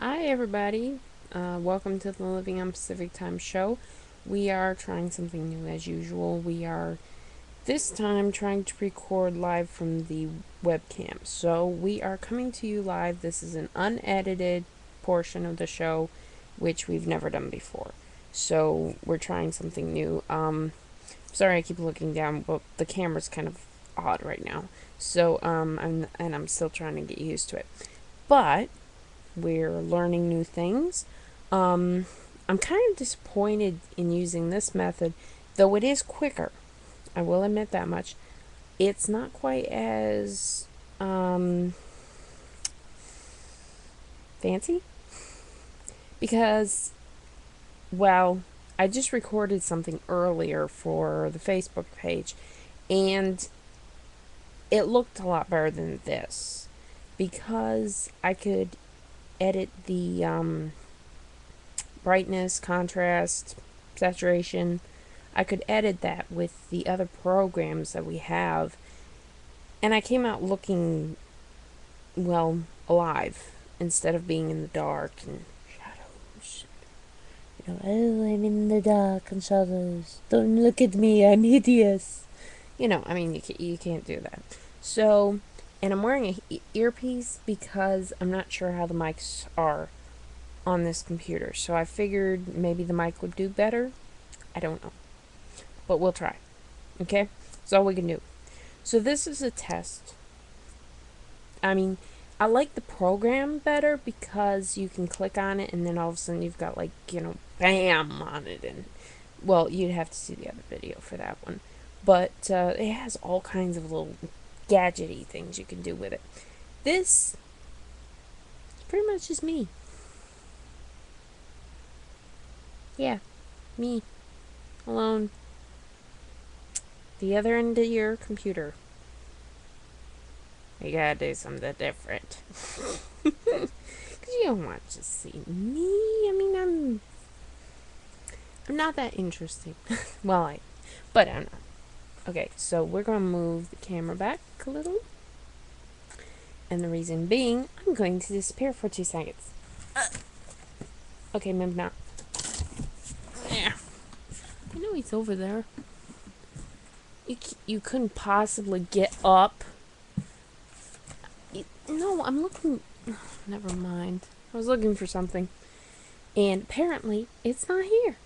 Hi everybody, welcome to the Living on Pacific Time show. We are trying something new as usual. We are this time trying to record live from the webcam. So we are coming to you live. This is an unedited portion of the show, which we've never done before. So we're trying something new. Sorry I keep looking down, but the camera's kind of odd right now. So I'm still trying to get used to it. But we're learning new things. I'm kind of disappointed in using this method, though it is quicker. I will admit that much. It's not quite as fancy because, well, I just recorded something earlier for the Facebook page, and it looked a lot better than this because I could edit the brightness, contrast, saturation. I could edit that with the other programs that we have, and I came out looking, well, alive instead of being in the dark and shadows. Oh, I'm in the dark and shadows. Don't look at me, I'm hideous. I mean, you can't do that. So, and I'm wearing an earpiece because I'm not sure how the mics are on this computer. So I figured maybe the mic would do better. I don't know. But we'll try. Okay? That's all we can do. So this is a test. I mean, I like the program better because you can click on it and then all of a sudden you've got BAM on it. And, well, you'd have to see the other video for that one. But it has all kinds of little gadgety things you can do with it. This pretty much is me. Yeah, me. Alone. The other end of your computer. You gotta do something different. Because you don't want to see me. I mean, I'm not that interesting. Well, but I'm not. Okay, so we're gonna move the camera back a little. And the reason being, I'm going to disappear for 2 seconds. Okay, maybe not. Yeah. I know he's over there. You couldn't possibly get up. No, I'm looking. Never mind. I was looking for something. And apparently, it's not here.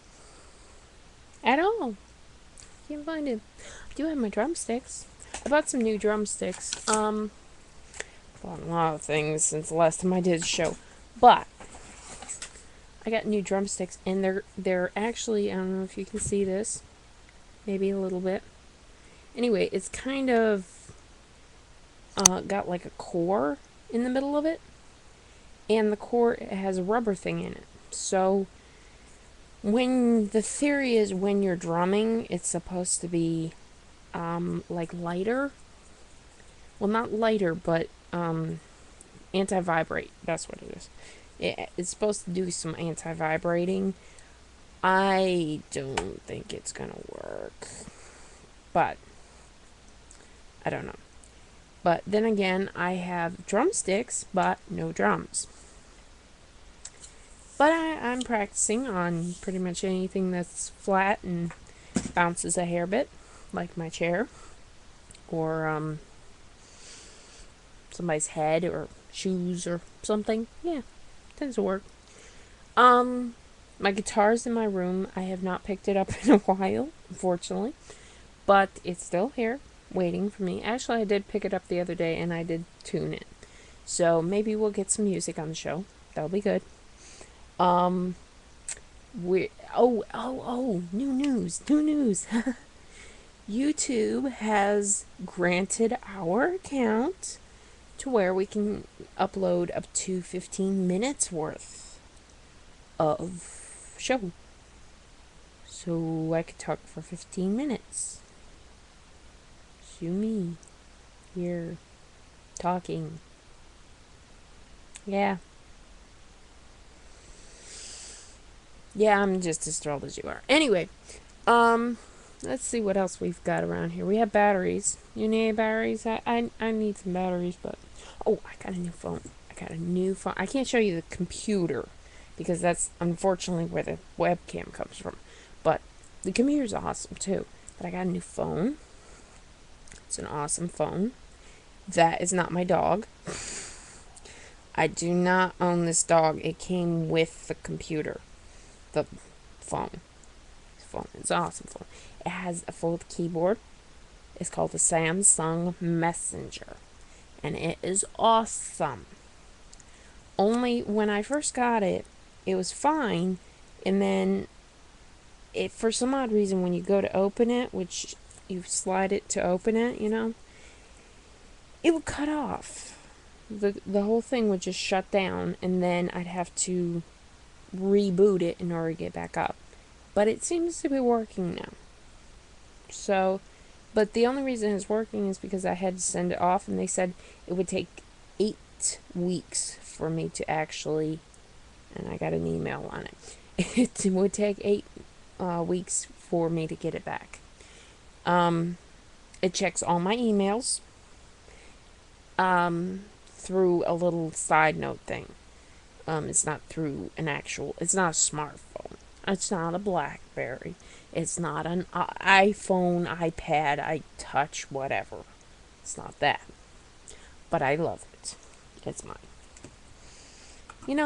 At all. Can't find it. I do have my drumsticks. I bought some new drumsticks. Bought a lot of things since the last time I did a show. But I got new drumsticks, and they're actually, I don't know if you can see this. Maybe a little bit. Anyway, it's kind of got like a core in the middle of it, and the core has a rubber thing in it. So the theory is when you're drumming, it's supposed to be like lighter. Well, not lighter, but anti-vibrate. That's what it is. It's supposed to do some anti-vibrating. I don't think it's gonna work, but I don't know. But then again, I have drumsticks, but no drums. But I'm practicing on pretty much anything that's flat and bounces a hair bit, like my chair, or somebody's head, or shoes, or something. Yeah, tends to work. My guitar's in my room. I have not picked it up in a while, unfortunately, but it's still here, waiting for me. Actually, I did pick it up the other day, and I did tune it. So maybe we'll get some music on the show. That'll be good. New news. YouTube has granted our account to where we can upload up to 15 minutes worth of show. So I could talk for 15 minutes. See me here talking. Yeah. Yeah, I'm just as thrilled as you are. Anyway, let's see what else we've got around here. We have batteries. You need batteries? I need some batteries, but... Oh, I got a new phone. I got a new phone. I can't show you the computer because that's unfortunately where the webcam comes from. But the computer's awesome too. But I got a new phone. It's an awesome phone. That is not my dog. I do not own this dog. It came with the computer. The phone. It's an awesome phone. It has a fold keyboard. It's called the Samsung Messenger. And it is awesome. Only when I first got it, it was fine. And then, for some odd reason, when you go to open it, which you slide it to open it, it would cut off. The whole thing would just shut down. And then I'd have to reboot it in order to get back up. But it seems to be working now. So, but the only reason it's working is because I had to send it off, and they said it would take 8 weeks for me to actually, and I got an email on it. It would take 8 weeks for me to get it back. It checks all my emails through a little side note thing. It's not through it's not a smartphone. It's not a BlackBerry. It's not an iPhone, iPad, iTouch, whatever. It's not that. But I love it. It's mine.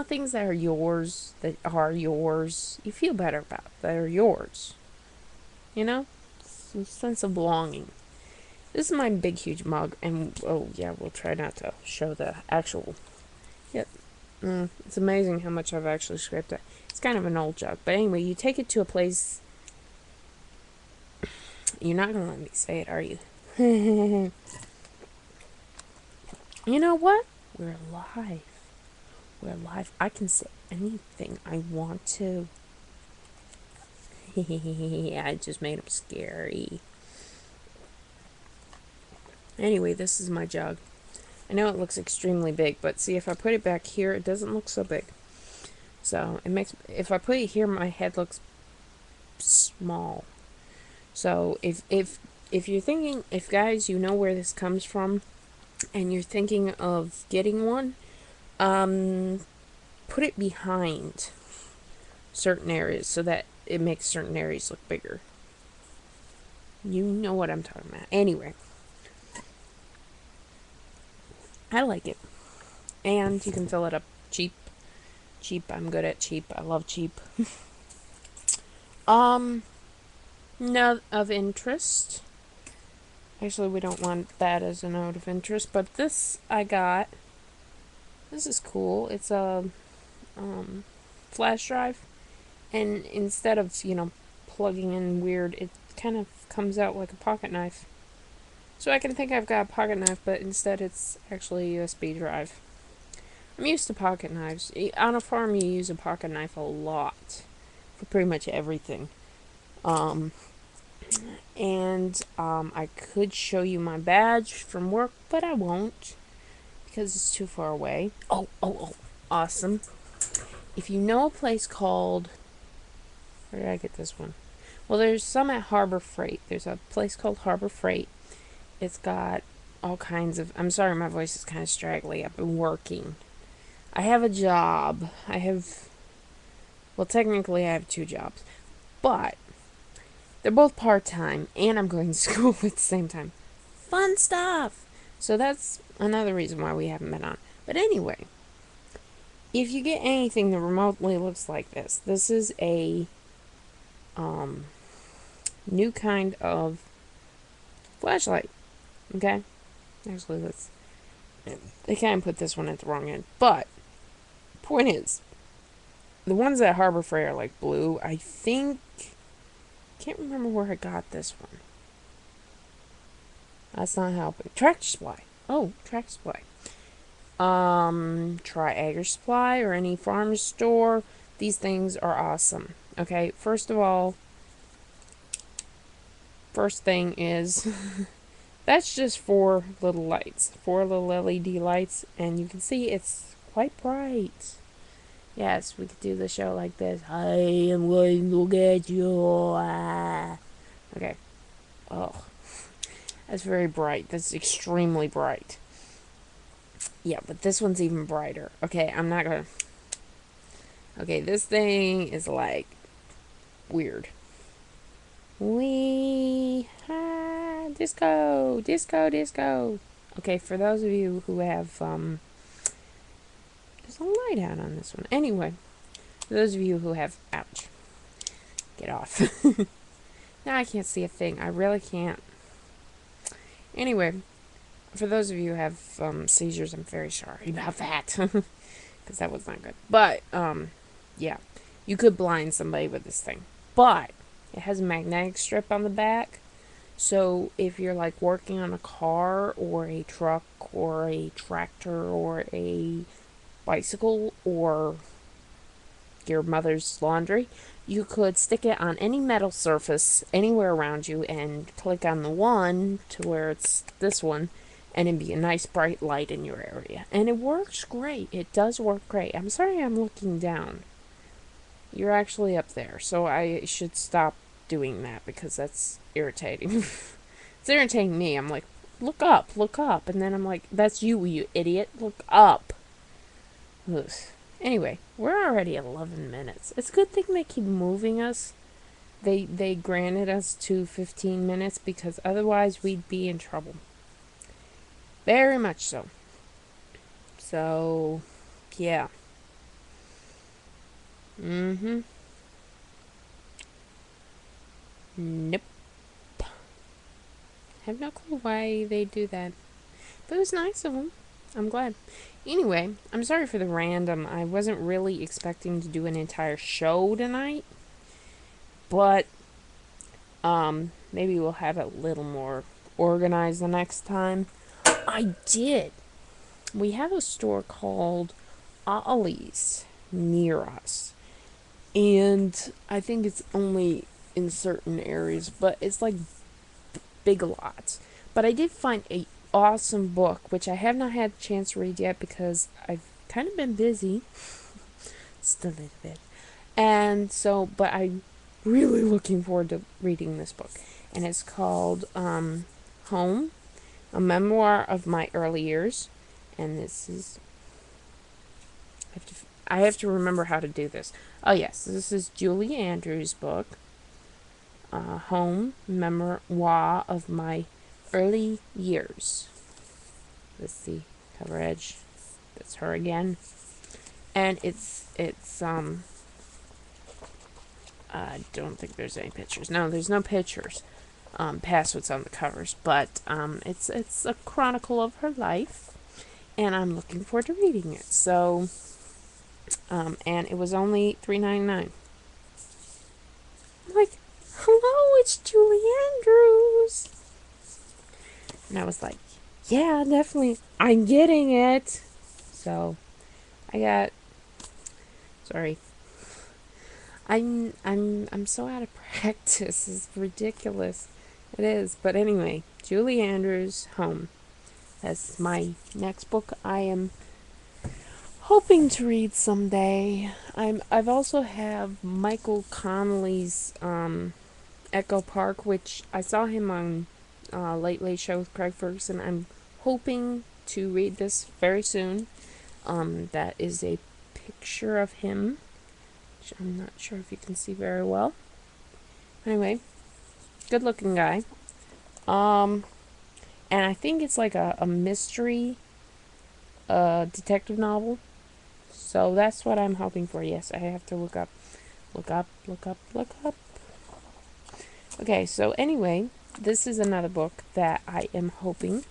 Things that are yours, you feel better about, that are yours. Some sense of belonging. This is my big, huge mug, and, we'll try not to show the actual. Yep. It's amazing how much I've actually scraped it. It's kind of an old jug. But anyway, you take it to a place. You're not going to let me say it, are you? You know what? We're live. We're live. I can say anything I want to. I just made them scary. Anyway, this is my jug. I know it looks extremely big, but see, if I put it back here, it doesn't look so big. So, if I put it here, my head looks small. So, if you're thinking, guys, you know where this comes from, and you're thinking of getting one, put it behind certain areas so that it makes certain areas look bigger. You know what I'm talking about. Anyway. I like it. And you can fill it up cheap. I'm good at cheap. I love cheap. Note of interest. Actually, we don't want that as a note of interest, but this I got. This is cool. It's a flash drive, and instead of, plugging in weird, it kind of comes out like a pocket knife. So I can think I've got a pocket knife, but instead it's actually a USB drive. I'm used to pocket knives. On a farm, you use a pocket knife a lot for pretty much everything. I could show you my badge from work, but I won't because it's too far away. Oh, awesome. If you know a place called... Where did I get this one? Well, there's some at Harbor Freight. There's a place called Harbor Freight. It's got all kinds of... I'm sorry, my voice is kind of straggly. I've been working. I have a job. Well, technically I have 2 jobs. But they're both part-time, and I'm going to school at the same time. Fun stuff! So that's another reason why we haven't been on. But anyway, if you get anything that remotely looks like this is a new kind of flashlight. Okay? Actually, they kind of put this one at the wrong end. But, point is, the ones at Harbor Freight are like blue. I can't remember where I got this one. That's not helping. Tractor Supply. Oh, Tractor Supply. Try Agri Supply or any farm store. These things are awesome. Okay, first thing is... That's just 4 little lights. 4 little LED lights. And you can see it's quite bright. Yes, we could do the show like this. I am going to get you. Okay. Oh. That's very bright. That's extremely bright. Yeah, but this one's even brighter. Okay, I'm not gonna... Okay, this thing is like weird. Disco, disco, disco. Okay, for those of you who have, there's a light out on this one. Anyway, for those of you who have, ouch, get off. Now I can't see a thing. I really can't. Anyway, for those of you who have seizures, I'm very sorry about that. Because that was not good. But, yeah. You could blind somebody with this thing. But, it has a magnetic strip on the back. So, if you're like working on a car or a truck or a tractor or a bicycle or your mother's laundry, you could stick it on any metal surface anywhere around you and click on the one to where it's this one, and it'd be a nice bright light in your area. And it works great. It does work great. I'm sorry I'm looking down. You're actually up there, so I should stop doing that because that's irritating. It's irritating me. I'm like, look up, look up. And then I'm like, that's you, you idiot. Look up. Ugh. Anyway, we're already 11 minutes. It's a good thing they keep moving us. They granted us to 15 minutes because otherwise we'd be in trouble. Very much so. So, yeah. Mm-hmm. Nope. Have no clue why they do that. But it was nice of them. I'm glad. Anyway, I'm sorry for the random. I wasn't really expecting to do an entire show tonight. But, maybe we'll have it a little more organized the next time. I did. We have a store called Ollie's near us. And I think it's only in certain areas, but it's like Big Lots. But I did find a awesome book, which I have not had a chance to read yet because I've kind of been busy. Just a little bit. And so, but I'm really looking forward to reading this book. And it's called Home, a memoir of my early years. And this is... I have to remember how to do this. Oh, yes. This is Julie Andrews' book. Home, memoir of my early years. Let's see. Cover edge. That's her again. And it's I don't think there's any pictures. No, there's no pictures past what's on the covers. But it's a chronicle of her life. And I'm looking forward to reading it. So, and it was only $3.99. I'm like, hello, it's Julie Andrews. And I was like, yeah, definitely, I'm getting it. So, I got, sorry. I'm so out of practice. It's ridiculous. It is. But anyway, Julie Andrews, Home. That's my next book I am hoping to read someday. I've also have Michael Connelly's Echo Park, which I saw him on Late Late Show with Craig Ferguson. I'm hoping to read this very soon. That is a picture of him, which I'm not sure if you can see very well. Anyway, good looking guy. And I think it's like a mystery detective novel. So that's what I'm hoping for. Yes, I have to look up. Okay, so anyway, this is another book that I am hoping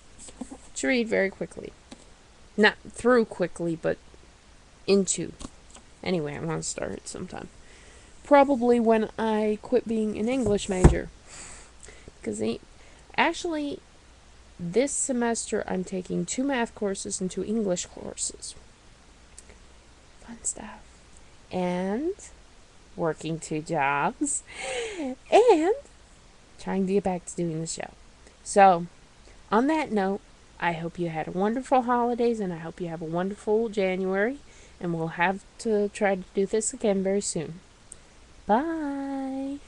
to read very quickly. Not through quickly, but into. Anyway, I want to start it sometime. Probably when I quit being an English major. Because actually, this semester I'm taking 2 math courses and 2 English courses. Fun stuff. And working 2 jobs. And trying to get back to doing the show. So, on that note, I hope you had a wonderful holidays and I hope you have a wonderful January. And we'll have to try to do this again very soon. Bye.